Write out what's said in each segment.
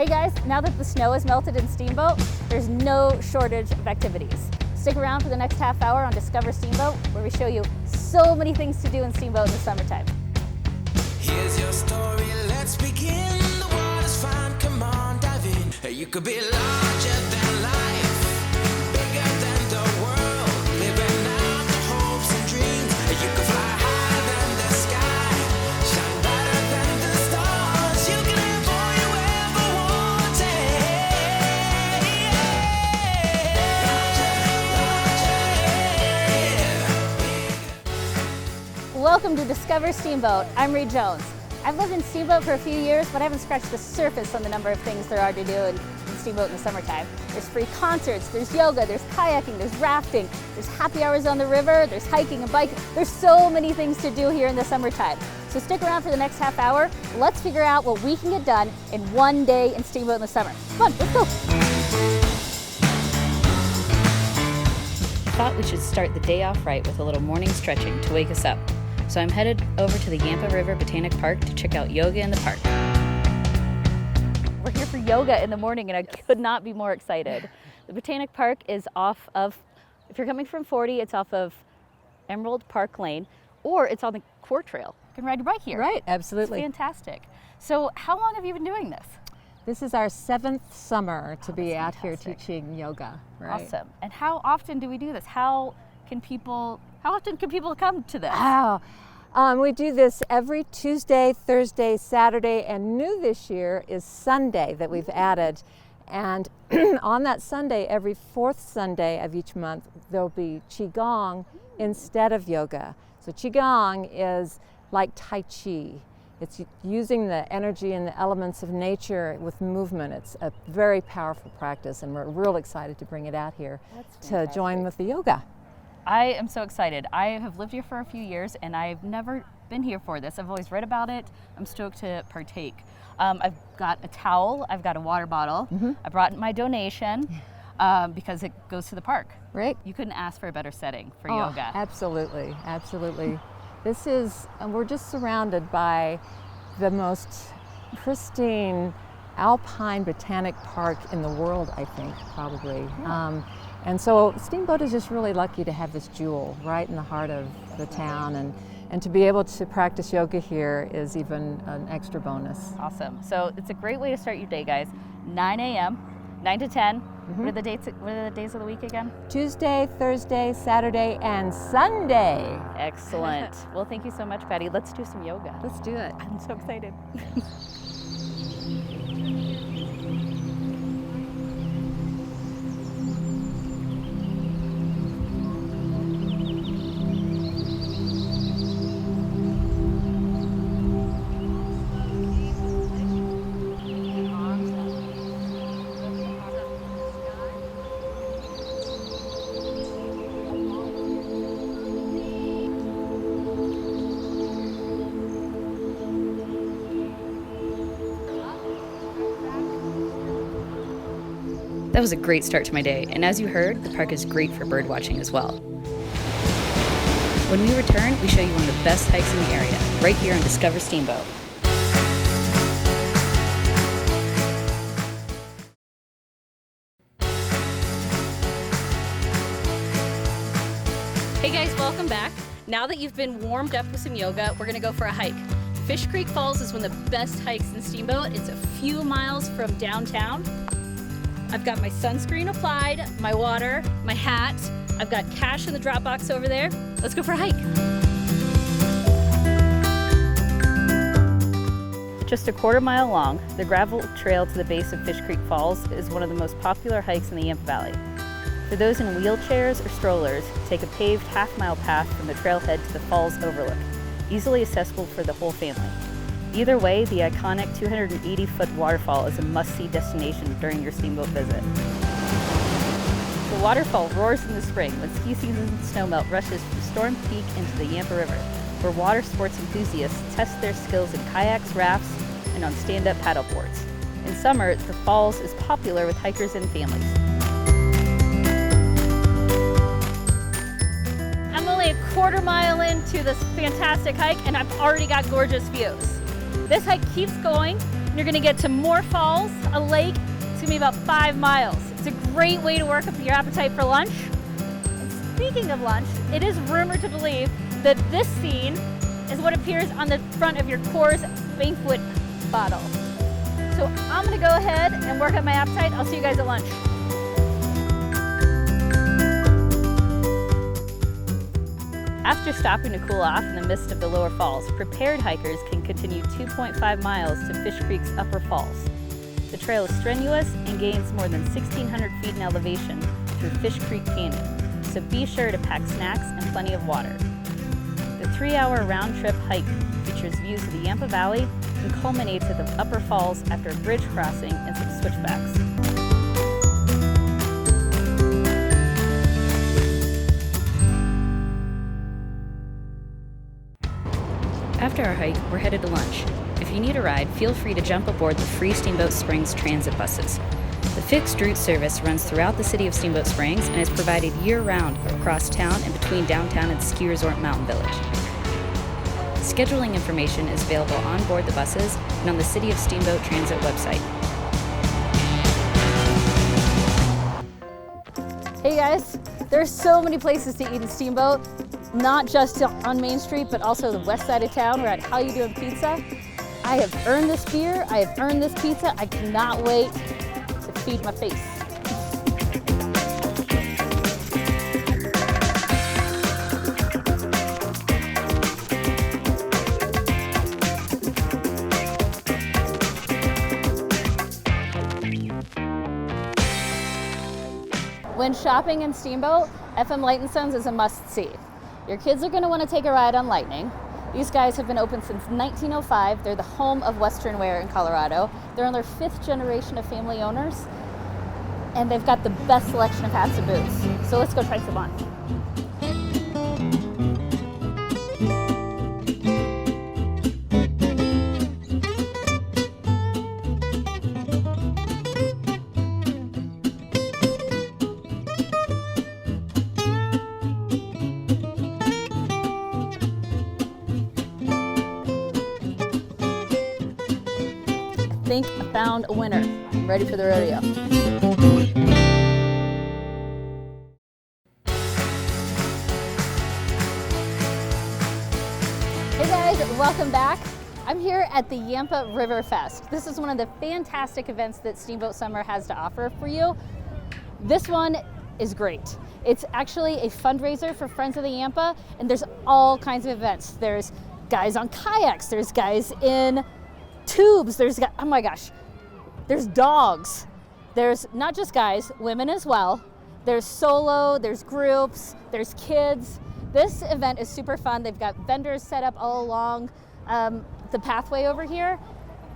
Hey guys, now that the snow has melted in Steamboat, there's no shortage of activities. Stick around for the next half hour on Discover Steamboat, where we show you so many things to do in Steamboat in the summertime. Here's your story, let's begin. The water's fine, come on, dive in. You could be larger than life, bigger than the world, living out the hopes and dreams. You could fly higher than the sky, shine brighter than the stars. You can have all you ever wanted. Welcome to Discover Steamboat. I'm Reed Jones. I've lived in Steamboat for a few years, but I haven't scratched the surface on the number of things there are to do in Steamboat in the summertime. There's free concerts, there's yoga, there's kayaking, there's rafting, there's happy hours on the river, there's hiking and biking. There's so many things to do here in the summertime. So stick around for the next half hour. Let's figure out what we can get done in one day in Steamboat in the summer. Come on, let's go. I thought we should start the day off right with a little morning stretching to wake us up. So I'm headed over to the Yampa River Botanic Park to check out yoga in the park. We're here for yoga in the morning and I could not be more excited. The Botanic Park is off of, if you're coming from 40, it's off of Emerald Park Lane, or it's on the Core Trail. You can ride your bike here. Right, absolutely. It's fantastic. So how long have you been doing this? This is our 7th summer to be out here fantastic. teaching yoga. Right. Awesome. And how often do we do this? How often can people come to this? Wow. We do this every Tuesday, Thursday, Saturday, and new this year is Sunday that we've added. And on that Sunday, every 4th Sunday of each month, there'll be Qigong instead of yoga. So Qigong is like Tai Chi. It's using the energy and the elements of nature with movement. It's a very powerful practice, and we're real excited to bring it out here to join with the yoga. I am so excited. I have lived here for a few years and I've never been here for this. I've always read about it. I'm stoked to partake. I've got a towel, I've got a water bottle. I brought my donation because it goes to the park. Right. You couldn't ask for a better setting for yoga. Absolutely, absolutely. This is, we're just surrounded by the most pristine alpine botanic park in the world, I think, probably. Yeah. And so Steamboat is just really lucky to have this jewel right in the heart of the town, and to be able to practice yoga here is even an extra bonus. Awesome. So it's a great way to start your day, guys. 9 a.m., 9 to 10. What are the days of the week again? Tuesday, Thursday, Saturday, and Sunday. Excellent. Well, thank you so much, Patty. Let's do some yoga. Let's do it. I'm so excited. That was a great start to my day, and as you heard, the park is great for bird watching as well. When we return, we show you one of the best hikes in the area, right here on Discover Steamboat. Hey guys, welcome back. Now that you've been warmed up with some yoga, we're gonna go for a hike. Fish Creek Falls is one of the best hikes in Steamboat. It's a few miles from downtown. I've got my sunscreen applied, my water, my hat. I've got cash in the drop box over there. Let's go for a hike. Just a quarter-mile long, the gravel trail to the base of Fish Creek Falls is one of the most popular hikes in the Yampa Valley. For those in wheelchairs or strollers, take a paved half-mile path from the trailhead to the falls overlook, easily accessible for the whole family. Either way, the iconic 280-foot waterfall is a must-see destination during your Steamboat visit. The waterfall roars in the spring when ski season snowmelt rushes from Storm Peak into the Yampa River, where water sports enthusiasts test their skills in kayaks, rafts, and on stand-up paddleboards. In summer, the falls is popular with hikers and families. I'm only a quarter-mile into this fantastic hike, and I've already got gorgeous views. This hike keeps going You're gonna get to more falls, a lake. It's gonna be about 5 miles. It's a great way to work up your appetite for lunch. And speaking of lunch, it is rumored to believe that this scene is what appears on the front of your Coors Banquet bottle. So I'm gonna go ahead and work up my appetite. I'll see you guys at lunch. After stopping to cool off in the midst of the lower falls, prepared hikers can continue 2.5 miles to Fish Creek's upper falls. The trail is strenuous and gains more than 1,600 feet in elevation through Fish Creek Canyon, so be sure to pack snacks and plenty of water. The 3-hour round-trip hike features views of the Yampa Valley and culminates at the upper falls after a bridge crossing and some switchbacks. After our hike, we're headed to lunch. If you need a ride, feel free to jump aboard the free Steamboat Springs transit buses. The fixed route service runs throughout the city of Steamboat Springs and is provided year-round across town and between downtown and Ski Resort Mountain Village. Scheduling information is available on board the buses and on the City of Steamboat Transit website. Hey guys, there's so many places to eat in Steamboat, not just on Main Street, but also the west side of town. We're at Ya Doin Pizza. I have earned this beer, I have earned this pizza. I cannot wait to feed my face. When shopping in Steamboat, FM Light & Sons is a must-see. Your kids are going to want to take a ride on Lightning. These guys have been open since 1905. They're the home of Western wear in Colorado. They're on their 5th generation of family owners, and they've got the best selection of hats and boots. So let's go try some on. I think I found a winner. I'm ready for the rodeo. Hey guys, welcome back. I'm here at the Yampa River Fest. This is one of the fantastic events that Steamboat Summer has to offer for you. This one is great. It's actually a fundraiser for Friends of the Yampa, and there's all kinds of events. There's guys on kayaks, there's guys in tubes, oh my gosh, there's dogs. There's not just guys, women as well. There's solo, there's groups, there's kids. This event is super fun. They've got vendors set up all along the pathway over here,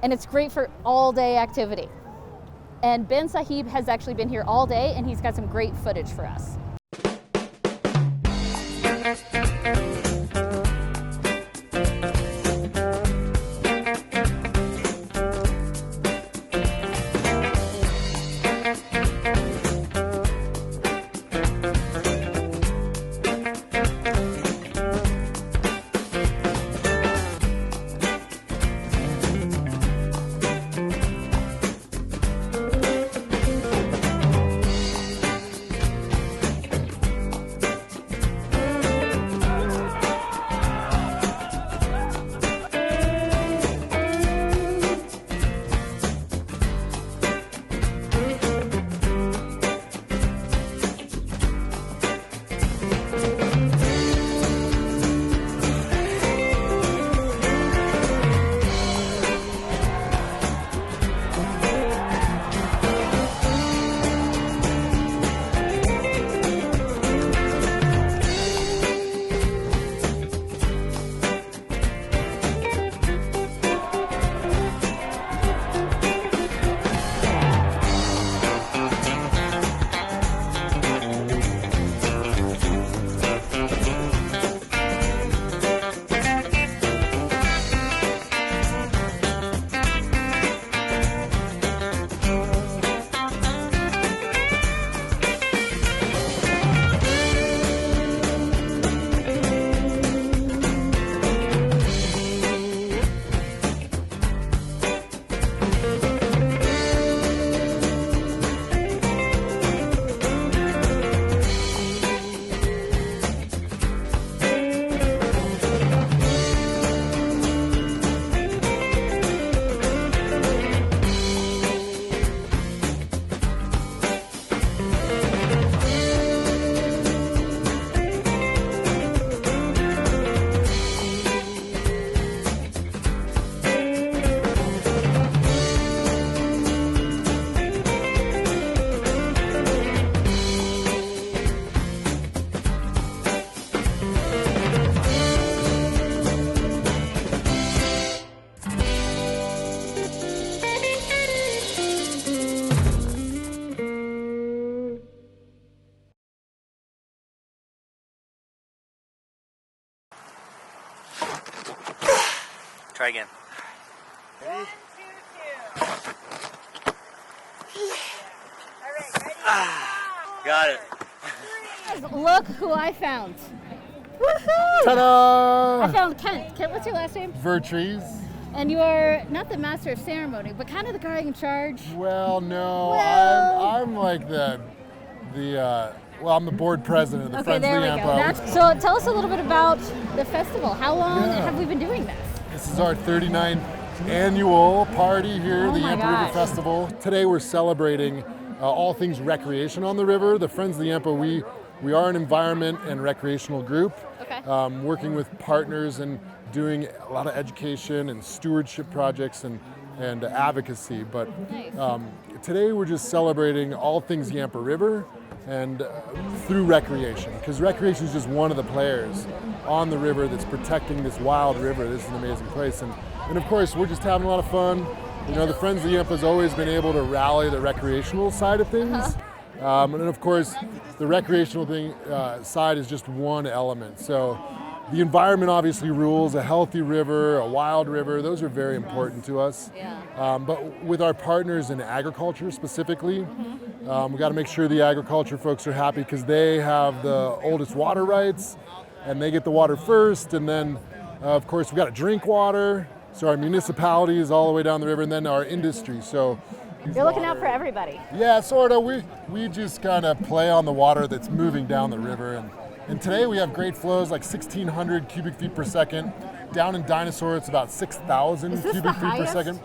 and it's great for all day activity. And Ben Sahib has actually been here all day, and he's got some great footage for us. Try again. 1, 2, 2. All right, ready? Got it. Look who I found. Ta-da! I found Kent. Kent, what's your last name? Vertrees. And you are not the master of ceremony, but kind of the guy in charge. Well, no, Well- I'm like I'm the board president of the Okay, Friends there of we the go. Yampa. So tell us a little bit about the festival. How long have we been doing this? This is our 39th annual party here, Oh the my Yampa gosh. River Festival. Today we're celebrating all things recreation on the river. The Friends of the Yampa, we are an environment and recreational group, Okay. working with partners and doing a lot of education and stewardship projects and advocacy. But Nice. today we're just celebrating all things Yampa River and through recreation, because recreation is just one of the players on the river that's protecting this wild river. This is an amazing place, and of course we're just having a lot of fun. You know, the Friends of the Yampa has always been able to rally the recreational side of things, and of course the recreational side is just one element. So the environment obviously rules. A healthy river, a wild river, those are very important to us. Yeah. But with our partners in agriculture specifically, we got to make sure the agriculture folks are happy because they have the oldest water rights and they get the water first. And then, of course, we got to drink water. So our municipalities all the way down the river, and then our industry. So You're looking out for everybody. yeah, sort of. We just kind of play on the water that's moving down the river. And today we have great flows, like 1,600 cubic feet per second. Down in Dinosaur, it's about 6,000 Is this cubic the feet per highest? second.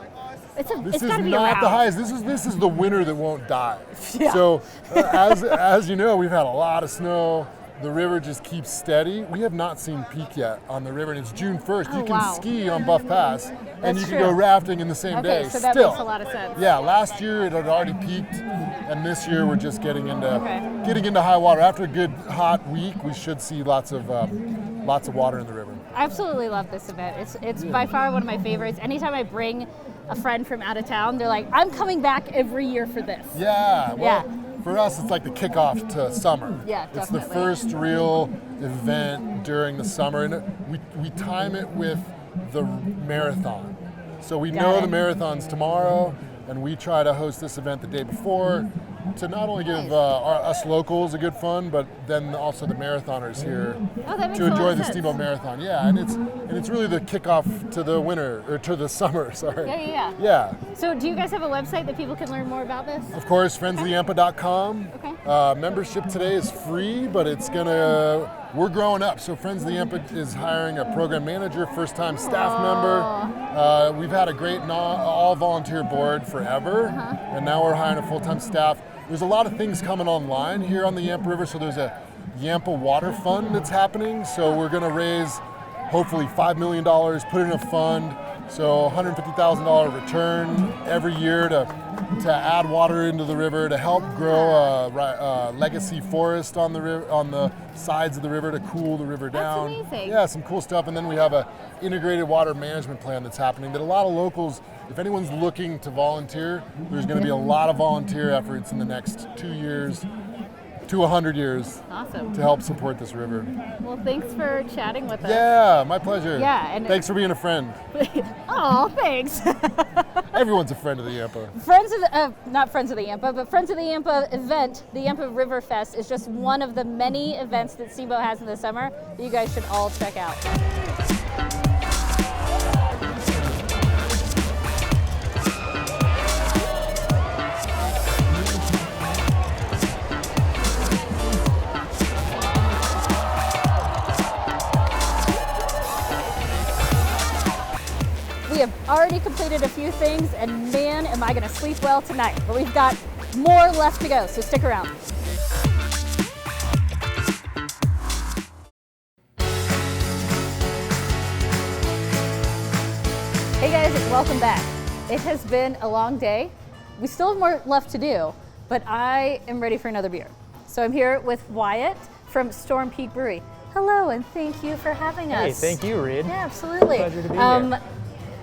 This This is is gotta be not around. the highest. This is the winter that won't die. Yeah. So as you know, we've had a lot of snow. The river just keeps steady. We have not seen peak yet on the river, and it's June 1st. Oh, You can wow. ski on Buff Pass, and That's you can true. go rafting in the same Okay, day. so that Still. makes a lot of sense. Yeah, last year it had already peaked, and this year we're just getting into Okay. high water. After a good hot week, we should see lots of water in the river. I absolutely love this event. It's by far one of my favorites. Anytime I bring a friend from out of town, they're like, I'm coming back every year for this. Yeah, well, Yeah. for us it's like the kickoff to summer. Yeah, It's the definitely. first real event during the summer, and we time it with the marathon. So we Got know it. the marathon's tomorrow, and we try to host this event the day before to not only give Nice. us locals a good fun, but then also the marathoners here Oh, that makes to a lot enjoy of the sense. Steamboat Marathon. Yeah, and it's really the kickoff to the winter, or to the summer, sorry. Yeah. Yeah. So do you guys have a website that people can learn more about this? Of course, friendsoftheyampa.com. Okay. Membership today is free, but we're growing up. So Friends of the Yampa is hiring a program manager, first-time staff member. We've had a great all-volunteer board forever, and now we're hiring a full-time staff. There's a lot of things coming online here on the Yampa River. So there's a Yampa Water Fund that's happening. So we're going to raise, hopefully, $5 million, put it in a fund. So $150,000 return every year to add water into the river, to help grow a legacy forest on the sides of the river to cool the river down. amazing. Yeah, some cool stuff. And then we have a integrated water management plan that's happening that a lot of locals, if anyone's looking to volunteer, there's going to be a lot of volunteer efforts in the next 2 years to 100 years Awesome. to help support this river. Well, thanks for chatting with us. Yeah, my pleasure. Yeah, and- thanks for being a friend. Oh, thanks. Everyone's a friend of the Yampa. Not Friends of the Yampa, but Friends of the Yampa event, the Yampa River Fest, is just one of the many events that Steamboat has in the summer that you guys should all check out. We have already completed a few things, and man, am I going to sleep well tonight. But we've got more left to go, so stick around. Hey guys, welcome back. It has been a long day. We still have more left to do, but I am ready for another beer. So I'm here with Wyatt from Storm Peak Brewery. Hello, and thank you for having us. Hey, thank you, Reed. Yeah, absolutely. Pleasure to be here.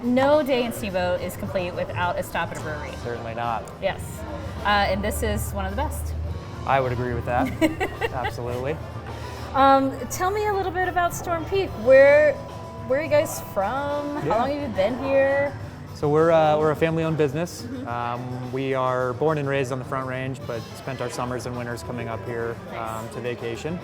No day in Steamboat is complete without a stop at a brewery. Certainly not. Yes. And this is one of the best. I would agree with that. Absolutely. Tell me a little bit about Storm Peak. Where where are you guys from? How long have you been here? So we're a family-owned business. We are born and raised on the Front Range, but spent our summers and winters coming up here to vacation,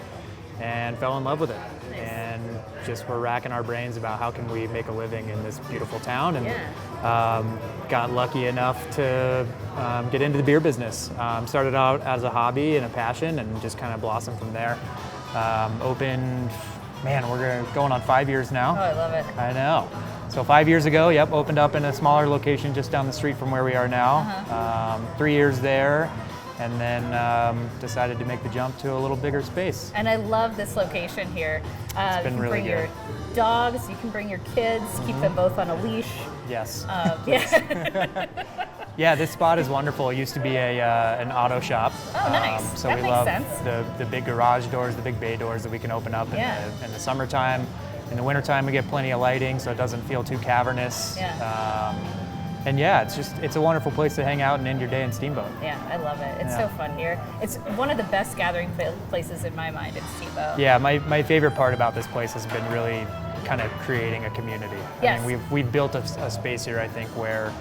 and fell in love with it. And just we're racking our brains about how can we make a living in this beautiful town, and got lucky enough to get into the beer business. Started out as a hobby and a passion, and just kind of blossomed from there. Opened, man, we're going on 5 years now. Oh, I love it. I know. So 5 years ago, opened up in a smaller location just down the street from where we are now. 3 years there, and then decided to make the jump to a little bigger space. And I love this location here. It's been you can really bring good. your dogs, you can bring your kids, keep them both on a leash. Yes. Yeah. Yeah, this spot is wonderful. It used to be an auto shop. Oh, nice. So That we makes love sense. the big garage doors, the big bay doors that we can open up in the summertime. In the wintertime, we get plenty of lighting, so it doesn't feel too cavernous. Yeah. And yeah, it's a wonderful place to hang out and end your day in Steamboat. Yeah, I love it. It's Yeah. so fun here. It's one of the best gathering places in my mind in Steamboat. Yeah, my favorite part about this place has been really kind of creating a community. Yes. I mean, we've built a space here, I think, where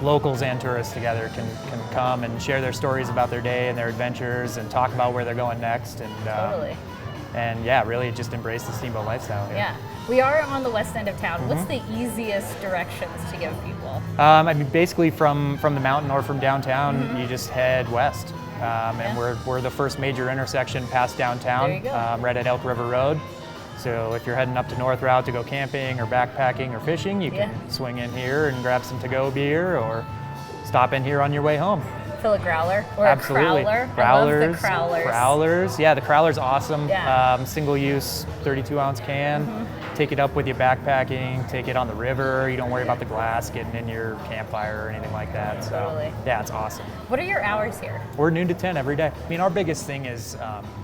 locals and tourists together can come and share their stories about their day and their adventures and talk about where they're going next. And Totally. And yeah, really just embrace the Steamboat lifestyle here. Yeah. We are on the west end of town. What's the easiest directions to give people? I mean, basically from the mountain or from downtown, you just head west. And we're the first major intersection past downtown, There you go. right at Elk River Road. So if you're heading up to North Route to go camping or backpacking or fishing, you can swing in here and grab some to-go beer, or stop in here on your way home. Fill a growler or Absolutely. a crowler. Growlers, I love the crowlers. Growlers. Yeah, the crowler's awesome. Yeah. Single-use 32-ounce can. Take it up with you backpacking. Take it on the river. You don't worry about the glass getting in your campfire or anything like that. So Totally. yeah, it's awesome. What are your hours here? We're noon to 10 every day. I mean, our biggest thing is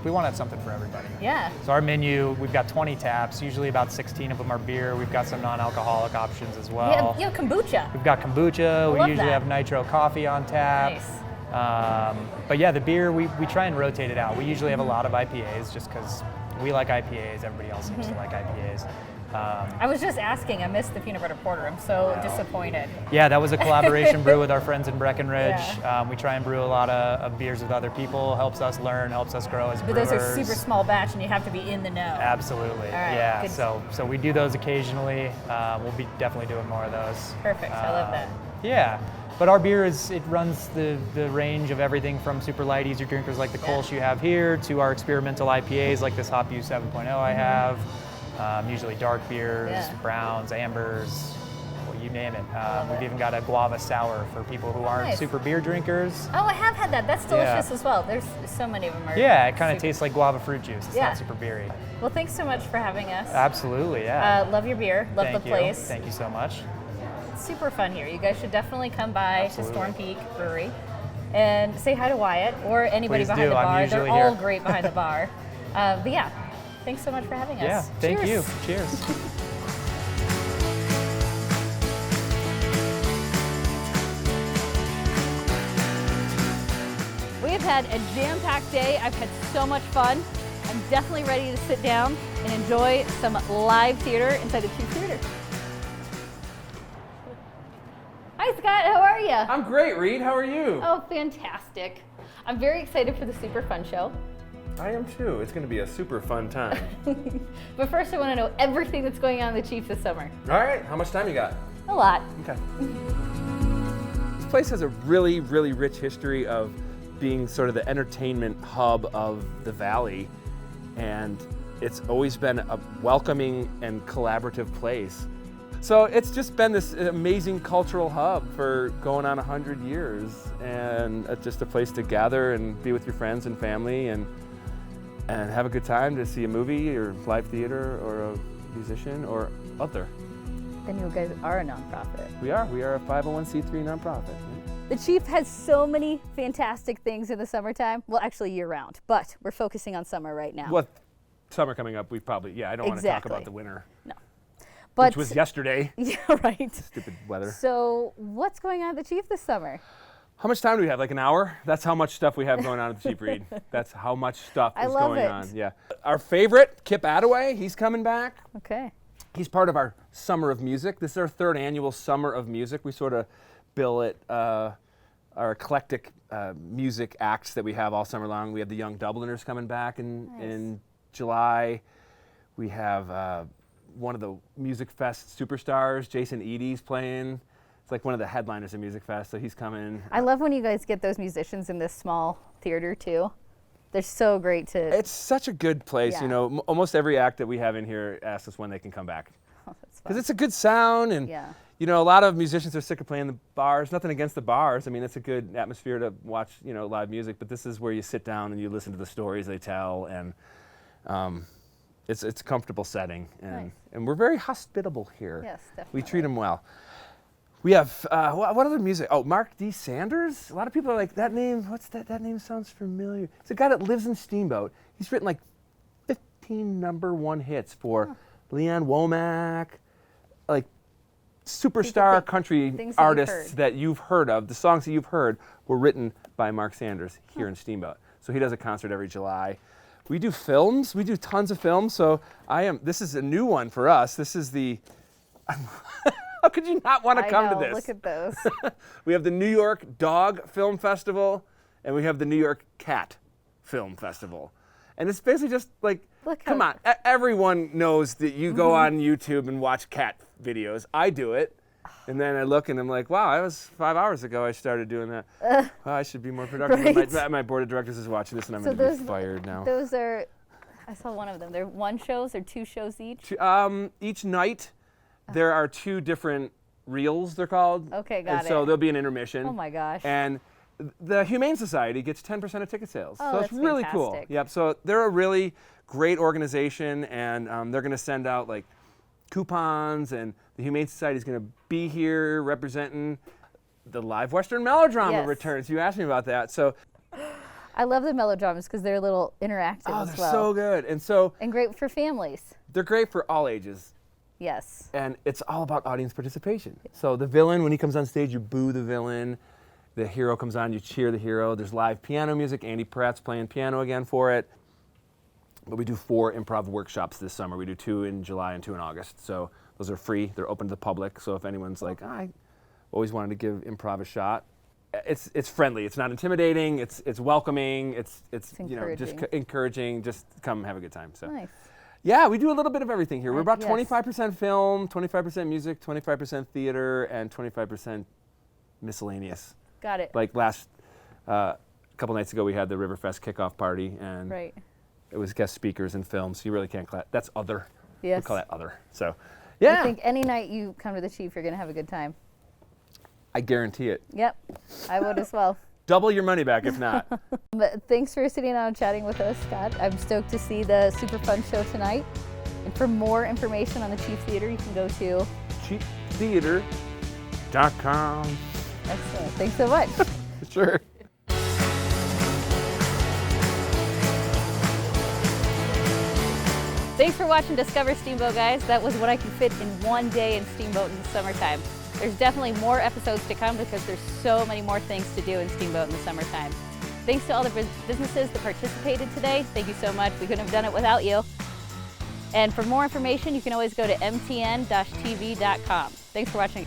we want to have something for everybody. Yeah. So our menu, we've got 20 taps. Usually about 16 of them are beer. We've got some non-alcoholic options as well. You have kombucha. We've got kombucha. We love usually that. have nitro coffee on tap. Nice. But yeah, the beer, we try and rotate it out. We usually have a lot of IPAs just because we like IPAs. Everybody else seems to like IPAs. I was just asking. I missed the peanut butter porter. I'm so disappointed. Yeah, that was a collaboration brew with our friends in Breckenridge. Yeah. We try and brew a lot of beers with other people. Helps us learn, helps us grow as But brewers. those are super small batch, and you have to be in the know. Absolutely. right, Yeah. good. So we do those occasionally. We'll be definitely doing more of those. Perfect. I love that. Yeah. But our beer it runs the range of everything from super light, easier drinkers like the Kolsch you have here, to our experimental IPAs like this Hop U 7.0 I have. Usually dark beers, Yeah. browns, ambers, well, you name it. We've even got a guava sour for people who aren't Nice. super beer drinkers. Oh, I have had that. That's delicious as well. There's so many of them. Yeah, it kind of super- tastes like guava fruit juice. It's Yeah. not super beery. Well, thanks so much for having us. Absolutely, yeah. Love your beer. Love Thank the you. place. Thank you so much. It's super fun here. You guys should definitely come by Absolutely. to Storm Peak Brewery and say hi to Wyatt or anybody Please behind do. the I'm bar. They're usually all here. great behind the bar. But yeah, thanks so much for having us. Yeah, thank Cheers. you. Cheers. We have had a jam-packed day. I've had so much fun. I'm definitely ready to sit down and enjoy some live theater inside the Chief Theater. Hi, Scott. How are you? I'm great, Reed. How are you? Oh, fantastic. I'm very excited for the Super Fun Show. I am too. It's going to be a super fun time. But first, I want to know everything that's going on in the Chief this summer. All right, how much time you got? A lot. Okay. This place has a really, really rich history of being sort of the entertainment hub of the valley, and it's always been a welcoming and collaborative place. So it's just been this amazing cultural hub for going on 100 years, and just a place to gather and be with your friends and family and have a good time, to see a movie or live theater or a musician or other. Then you guys are a nonprofit. We are a 501c3 nonprofit. The Chief has so many fantastic things in the summertime. Well, actually year-round, but we're focusing on summer right now. Well, summer coming up, we probably, I don't want to talk Exactly. about the winter, No. But which was yesterday. yeah, right. Stupid weather. So what's going on at the Chief this summer? How much time do we have? Like an hour? That's how much stuff we have going on at the Chief Reed. That's how much stuff I is love going it. on. Yeah. Our favorite, Kip Attaway, he's coming back. Okay. He's part of our Summer of Music. This is our 3rd annual Summer of Music. We sort of bill it our eclectic music acts that we have all summer long. We have the Young Dubliners coming back in July. We have one of the Music Fest superstars, Jason Eady's playing. It's like one of the headliners of Music Fest, so he's coming. I love when you guys get those musicians in this small theater too. They're so great to. It's such a good place, Yeah. you know. Almost every act that we have in here asks us when they can come back. Oh, that's fun. Because it's a good sound, and Yeah. you know, a lot of musicians are sick of playing the bars. Nothing against the bars. I mean, it's a good atmosphere to watch, you know, live music. But this is where you sit down and you listen to the stories they tell, and it's a comfortable setting, and Nice. and we're very hospitable here. Yes, We treat definitely. them well. We have what other music? Oh, Mark D. Sanders. A lot of people are like, that name. What's that? That name sounds familiar. It's a guy that lives in Steamboat. He's written like 15 #1 hits for Leanne Womack, like superstar country things that you've artists heard. that you've heard of. The songs that you've heard were written by Mark Sanders here in Steamboat. So he does a concert every July. We do films. We do tons of films. So this is a new one for us. This is the. How could you not want to come I know, to this? Look at those. We have the New York Dog Film Festival, and we have the New York Cat Film Festival. And it's basically just like, Look come how- on, everyone knows that you go on YouTube and watch cat videos. I do it. And then I look and I'm like, wow, that was 5 hours ago I started doing that. Well, I should be more productive. Right. My board of directors is watching this, and I'm So going to be fired now. Those are. I saw one of them. They're 1 shows or 2 shows each. Each night, there are 2 different reels, they're called. Okay, and got so it. there'll be an intermission. Oh my gosh. And the Humane Society gets 10% of ticket sales. Oh, so it's that's really cool. fantastic. Yep. So they're a really great organization, and they're going to send out like coupons, and the Humane Society is going to be here representing the live Western melodrama Yes. returns. You asked me about that. So I love the melodramas because they're a little interactive oh, as they're well. so good, and so And great for families. they're great for all ages. Yes. And it's all about audience participation. So the villain, when he comes on stage, you boo the villain. The hero comes on, you cheer the hero. There's live piano music. Andy Pratt's playing piano again for it. But we do 4 improv workshops this summer. We do 2 in July and 2 in August. So those are free. They're open to the public. So if anyone's like, I always wanted to give improv a shot, it's friendly. It's not intimidating. It's welcoming. It's you know, just encouraging. encouraging. Just come have a good time. So. Nice. Yeah, we do a little bit of everything here. We're about Yes. 25% film, 25% music, 25% theater, and 25% miscellaneous. Got it. Like last couple nights ago, we had the Riverfest kickoff party, and Right. it was guest speakers and films. So you really can't call that. That's other. Yes. We call that other. So, yeah, I think any night you come to the Chief, you're going to have a good time. I guarantee it. Yep. I would as well. Double your money back if not. But thanks for sitting down and chatting with us, Scott. I'm stoked to see the super fun show tonight. And for more information on the Chief Theater, you can go to. cheaptheater.com. Excellent. Thanks so much. Sure. Thanks for watching Discover Steamboat, guys. That was what I can fit in one day in Steamboat in the summertime. There's definitely more episodes to come because there's so many more things to do in Steamboat in the summertime. Thanks to all the businesses that participated today. Thank you so much. We couldn't have done it without you. And for more information, you can always go to mtn-tv.com. Thanks for watching.